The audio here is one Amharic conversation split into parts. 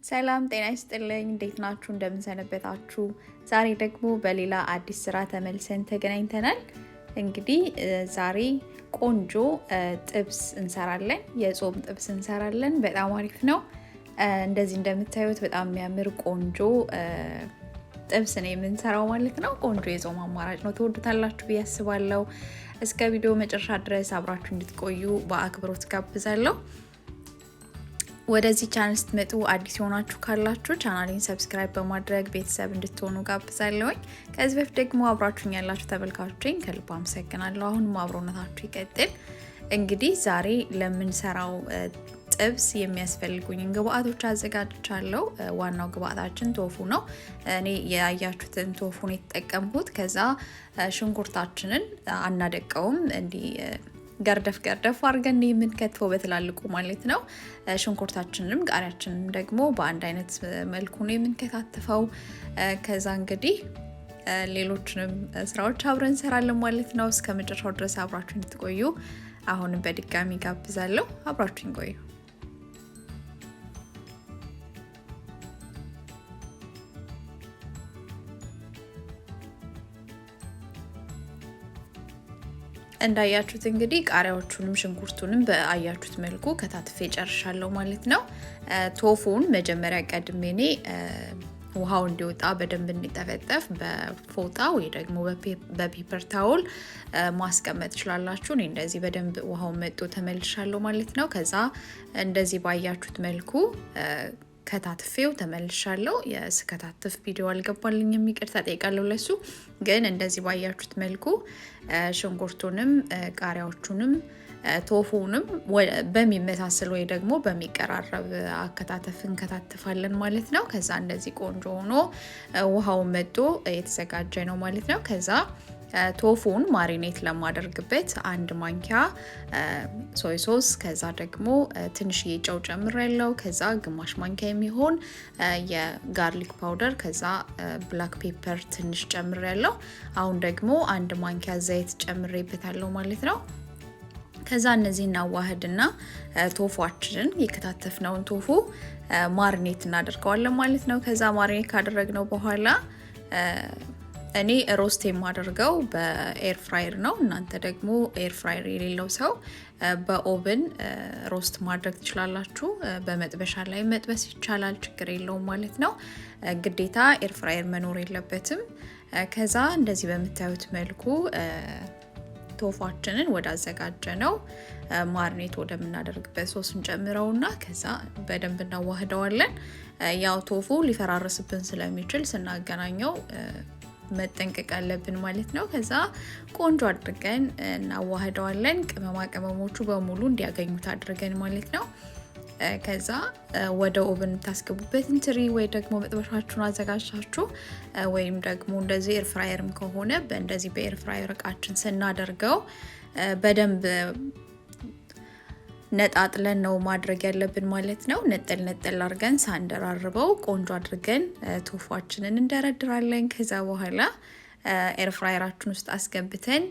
ሰላም ጤና ይስጥልኝ እንዴት ናችሁ እንደምን ሰነበታችሁ ዛሬ ደግሞ በሌላ አዲስ ስራ ተመልሰን ተገናኝተናል እንግዲህ ዛሬ ቆንጆ ጥብስ እንሰራለን የጾም ጥብስ እንሰራለን በጣም አሪፍ ነው እንደዚህ እንደምታዩት በጣም የሚያምር ቆንጆ ጥብስ ነው የምንሰራው ማለት ነው ቆንጆ የጾም አማራጭ ነው ተወዱታላችሁ ብያስባለሁ እስከ ቪዲዮ መጨረሻ ድረስ አብራችሁ እንድትቆዩ በአክብሮት ጋብዛለሁ ወደዚህ ቻናል ስትመጡ አዲስ ሆናችሁ ካላችሁ ቻናሌን ሰብስክራይብ በማድረግ ቤተሰብ እንድትሆኑ ጋብዛለሁ ከዚህ በፊት ደግሞ አብራችሁኝ ያላችሁ ተመልካቾቼን ከልብ አመሰግናለሁ አሁንም አብሮነታችሁ ይቀጥል እንግዲህ ዛሬ ለምንሰራው ጥብስ የሚያስፈልጉኝ ግብአቶች አዘጋጅቻለሁ ዋናው ግብአታችን ቶፉ ነው እኔ ያያችሁትን ቶፉ ነው የተጠቀምኩት ከዛ ሽንኩርታችንን አናደቀውም እንዲ ገርደፍ አድርገን የምንከትፈው በትላልቁ ማለት ነው ሽንኩርታችንንም ቃሪያችንንም ደግሞ በአንድ አይነት መልኩ ነው የምንከታተፈው ከዛ እንግዲህ ሌሎችንም ስራዎች አብረን እንሰራለን ማለት ነው እስከመጨረሻው ድረስ አብራችሁን እንድትቆዩ አሁንም በድጋሚ ጋብዛለሁ አብራችሁን ቆዩ እንዳያችሁት እንግዲህ ቃሪያዎቹንም ሽንኩርቱንም በአያችሁት መልኩ ከታትፌ ጨርሻለሁ ማለት ነው ቶፉን መጀመሪያ ቀድሜኔ ውሃው እንዲወጣ በደንብ እንዲጠፈጠፍ በፎጣ ወይ ደግሞ በፔፐር ታውል ማስቀመጥ ይችላልላችሁ እኔ እንደዚህ በደንብ ውሃው መጥቶ ተመልሻለሁ ማለት ነው ከዛ እንደዚህ ባያችሁት መልኩ ከታትፌው ተመልሻለሁ የስከታትፍ ቪዲዮ አልገባልኝም ይቅርታ ጠይቃለሁ ለሱ ግን እንደዚህ ባያችሁት መልኩ ሽንኩርቱንም ቃሪያዎቹንም ቶፉንም በሚመሳሰል ወይ ደግሞ በሚቀራረብ አከታተፍ እንከታተፋለን ማለት ነው ከዛ እንደዚህ ቆንጆ ሆኖ ውሃው መጥቶ የተዘጋጀ ነው ማለት ነው ከዛ ቶፉን ማሪኔት ለማደርግበት አንድ ማንኪያ ሶይ ሶስ ከዛ ደግሞ ትንሽዬ ጨው ጨምሬያለሁ ከዛ ግማሽ ማንኪያ የሚሆን የጋርሊክ ፓውደር ከዛ ብላክ ፔፐር ትንሽ ጨምሬያለሁ አሁን ደግሞ አንድ ማንኪያ ዘይት ጨምሬበታለሁ ማለት ነው ከዛ እነዚህ እናዋህድና ቶፉአችንን የከታተፍነውን ቶፉ ማሪኔት እናደርገዋለን ማለት ነው ከዛ ማሪኔት ካደረግነው በኋላ እኔ ሮስት የማደርገው በኤር ፍራየር ነው እናንተ ደግሞ ኤር ፍራየር የሌለው ሰው በኦቭን ሮስት ማድረግ ትችላላችሁ በመጥበሻ ላይ መጥበስ ይቻላል ችግር የለውም ማለት ነው ግዴታ ኤር ፍራየር መኖር የለበትም ከዛ እንደዚህ በመታዩት መልኩ ቶፋችንን ወደ አዘጋጀነው ማርኔት ወደምናደርግበት ሶስ እንጨምረውና ከዛ በደንብ እናዋህደዋለን ያው ቶፉ ሊፈራረስብን ስለሚችል ስናገናኘው መጠንቀቅ አለብን ማለት ነው ከዛ ቆንጆ አድርገን እናዋህደዋለን ቅመማ ቅመሞቹ በሙሉ እንዲያገኙት አድርገን ማለት ነው ከዛ ወደ ኦቭን ታስገቡበት ትሪ ወይ ደግሞ መጥበሻችሁን አዘጋጅታችሁ ወይም ደግሞ እንደዚህ ኤር ፍራየርም ከሆነ በእንደዚህ በኤር ፍራየር እቃችን ስናደርገው በደንብ ነጣጥለን ነው ማድረግ ያለብን ማለት ነው ነጠል አድርገን ሳንደራርበው ቆንጆ አድርገን ቶፋችንን እንደረድራለን ከዛ በኋላ ኤር ፍራየራችን ውስጥ አስገብተን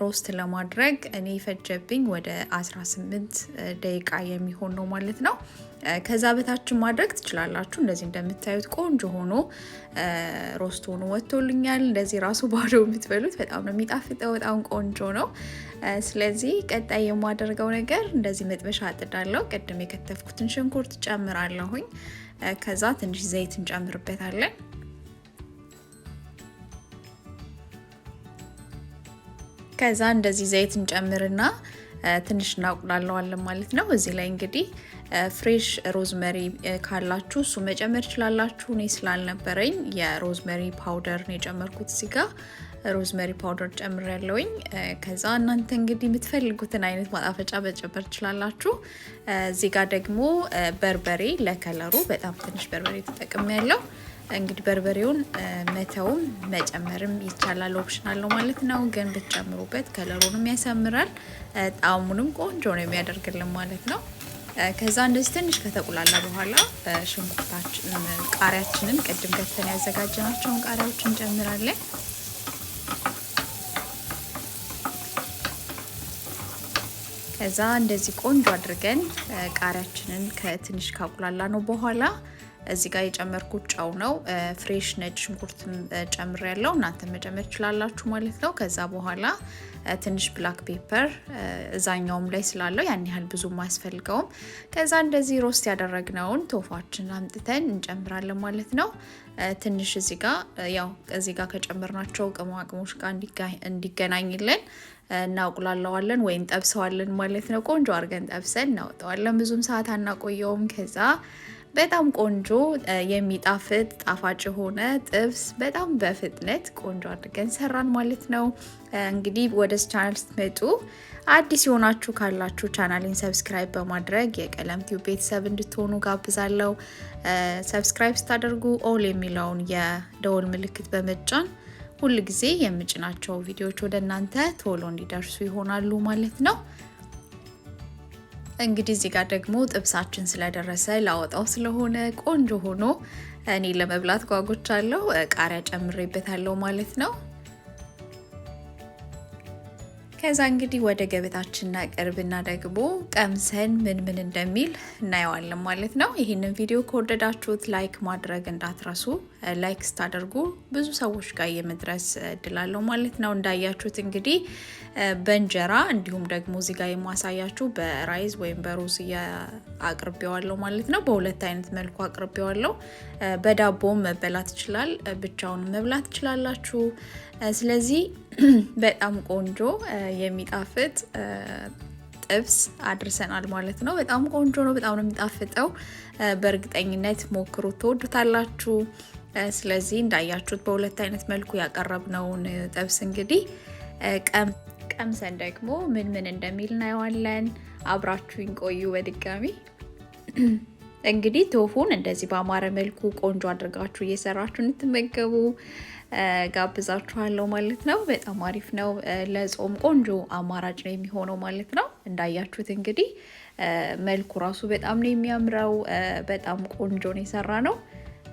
ሮስት ለማድረግ እኔ ፈጀብኝ ወደ 18 ደቂቃ የሚሆን ነው ማለት ነው ከዛ በታችን ማድረግ ትችላላችሁ እንደዚህ እንደምታዩት ቆንጆ ሆኖ ሮስት ሆኖ ወጥቶልኛል እንደዚህ ራሱ ባዶ የምትበሉት በጣም ነው የሚጣፍጠው በጣም ቆንጆ ነው ስለዚህ ቀጣይ የማደርገው ነገር እንደዚህ መጥበሻ አጥዳለሁ ቀድም የከተፍኩትን ሽንኩርት ጨምራለሁኝ ከዛ ትንሽ ዘይት እንጨምርበታለን ከዛ እንደዚህ ዘይት እንጨምርና ትንሽ እናቁላለዋለን ማለት ነው እዚህ ላይ እንግዲህ ፍሬሽ ሮዝመሪ ካላችሁ እሱ መጨመር ይችላልላችሁ እኔ ስላልነበረኝ የሮዝመሪ ፓውደር ነው የጨመርኩት እዚህ ጋር ሮዝመሪ ፓውደር ጨምሬያለሁኝ ከዛ እናንተ እንግዲህ የምትፈልጉትን አይነት ማጣፈጫ መጨመር ይችላልላችሁ እዚህ ጋር ደግሞ በርበሬ ለከለሩ በጣም ትንሽ በርበሬ ተጠቅሜያለሁ እንግዲህ በርበሬውን መተውም መጨመርም ይቻላል ኦፕሽናል ነው ማለት ነው ግን ብትጨምሩበት ከለሩንም ያሳምራል ጣዕሙንም ቆንጆ ነው የሚያደርግልን ማለት ነው ከዛ እንደዚህ ትንሽ ከተቁላላ በኋላ ሽንኩርታችንን ቃሪያችንን ቀድም ከተን ያዘጋጀናቸውን ቃሪያዎች እንጨምራለን ከዛ እንደዚህ ቆንጆ አድርገን ቃሪያችንን ከትንሽ ካቁላላ ነው በኋላ እዚህ ጋር የጨመርኩት ጨው ነው። ፍሬሽ ነጭ ሽንኩርትም ጨምሬያለሁ እናንተ መጨመር ትችላላችሁ ማለት ነው። ከዛ በኋላ ትንሽ ብላክ ፔፐር እዛኛውም ላይ ስላለው ያን ያህል ብዙም አያስፈልገውም። ከዛ እንደዚህ ሮስት ያደረግነውን ቶፋችን አምጥተን እንጨምራለን ማለት ነው። ትንሽ እዚህ ጋር ከጨመርናቸው ቅመሞች ጋር እንዲገናኝልን እናቁላለዋለን ወይም ጠብሰዋለን ማለት ነው። ቆንጆ አድርገን ጠብሰን እናወጣዋለን። ብዙም ሰዓት አናቆየውም። ከዛ በጣም ቆንጆ የሚጣፍጥ ጣፋጭ ሆነ ጥብስ በጣም በፍጥነት ቆንጆ አድርገን ሰራን ማለት ነው። እንግዲህ ወደ ቻናል ስትመጡ አዲስ የሆናችሁ ካላችሁ ቻናሌን ሰብስክራይብ በማድረግ የቀለም ቲዩብ ቤተሰብ እንድትሆኑ ጋብዛለሁ። ሰብስክራይብ ስታደርጉ ኦል የሚለውን የደወል ምልክት በመጫን ሁሉ ጊዜ የምጭናቸው ቪዲዮዎች ወደ እናንተ ቶሎ እንዲደርሱ ይሆናሉ ማለት ነው። እንግዲህ እዚህ ጋር ደግሞ ጥብሳችን ስለደረሰ ላወጣው ስለሆነ ቆንጆ ሆኖ እኔ ለመብላት ጓጉቻለሁ። ቃሪያ ጨምሬበታለሁ ማለት ነው። ከዛ እንግዲህ ወደ ገበታችንና ቅርብና ደግሞ ቀምሰን ምን እንደሚል እናየዋለን ማለት ነው። ይሄንን ቪዲዮ ከወደዳችሁት ላይክ ማድረግ እንዳትረሱ። ላይክ ስታደርጉ ብዙ ሰዎች ጋር የመድረስ እድል አለው ማለት ነው። እንዳያችሁት እንግዲህ በእንጀራ እንዲሁም ደግሞ እዚህ ጋር የማሳያችሁ በራይዝ ወይም በሩዝ አቅርቤዋለሁ ማለት ነው። በሁለት አይነት መልኩ አቅርቤዋለሁ። በዳቦም መበላት ይችላል፣ ብቻውን መብላት ትችላላችሁ። ስለዚህ በጣም ቆንጆ የሚጣፍጥ ጥብስ አድርሰናል ማለት ነው። በጣም ቆንጆ ነው፣ በጣም ነው የሚጣፍጠው። በእርግጠኝነት ሞክሩት፣ ትወዱታላችሁ። ስለዚህ እንዳያችሁት በሁለት አይነት መልኩ ያቀረብነውን ጥብስ እንግዲህ ቀምሰን ደግሞ ምን እንደሚል እናየዋለን። አብራችሁኝ ቆዩ። በድጋሚ እንግዲህ ቶፉን እንደዚህ በአማረ መልኩ ቆንጆ አድርጋችሁ እየሰራችሁ እንድትመገቡ ጋብዛችኋለሁ ማለት ነው። በጣም አሪፍ ነው። ለጾም ቆንጆ አማራጭ ነው የሚሆነው ማለት ነው። እንዳያችሁት እንግዲህ መልኩ ራሱ በጣም ነው የሚያምረው። በጣም ቆንጆ ነው የሰራ ነው።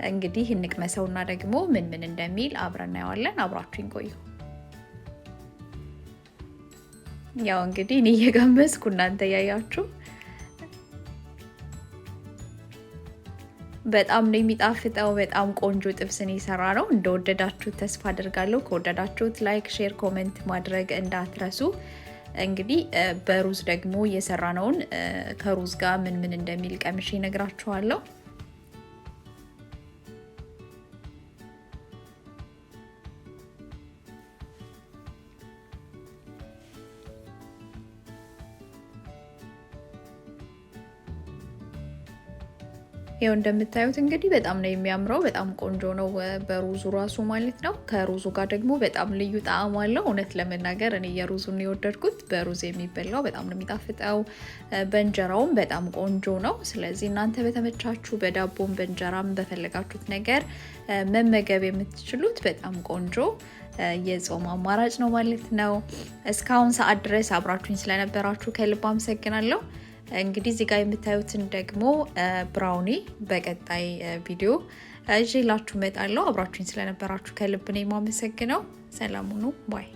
እንግዲህ እንቅመሰውና ደግሞ ምን እንደሚል አብረን እናየዋለን። አብራችሁኝ ቆዩ። ያው እንግዲህ እኔ እየጋመስኩ እናንተ ያያችሁ በጣም ነው የሚጣፍጠው። በጣም ቆንጆ ጥብስን የሰራ ነው። እንደወደዳችሁት ተስፋ አድርጋለሁ። ከወደዳችሁት ላይክ፣ ሼር፣ ኮሜንት ማድረግ እንዳትረሱ። እንግዲህ በሩዝ ደግሞ የሰራነውን ከሩዝ ጋር ምን እንደሚል ቀምሼ እነግራችኋለሁ። ይሄው እንደምታዩት እንግዲህ በጣም ነው የሚያምረው። በጣም ቆንጆ ነው በሩዙ ራሱ ማለት ነው። ከሩዙ ጋር ደግሞ በጣም ልዩ ጣዕም አለው። እውነት ለመናገር እኔ የሩዙን የወደድኩት በሩዝ የሚበላው በጣም ነው የሚጣፍጠው። በእንጀራውም በጣም ቆንጆ ነው። ስለዚህ እናንተ በተመቻችሁ በዳቦም በእንጀራም በፈለጋችሁት ነገር መመገብ የምትችሉት በጣም ቆንጆ የጾም አማራጭ ነው ማለት ነው። እስካሁን ሰዓት ድረስ አብራችሁኝ ስለነበራችሁ ከልብ አመሰግናለሁ። እንግዲህ እዚህ ጋር የምታዩትን ደግሞ ብራውኒ በቀጣይ ቪዲዮ እጄላችሁ እመጣለሁ። አብራችሁኝ ስለነበራችሁ ከልብ ነው የማመሰግነው። ሰላም ሁኑ ባይ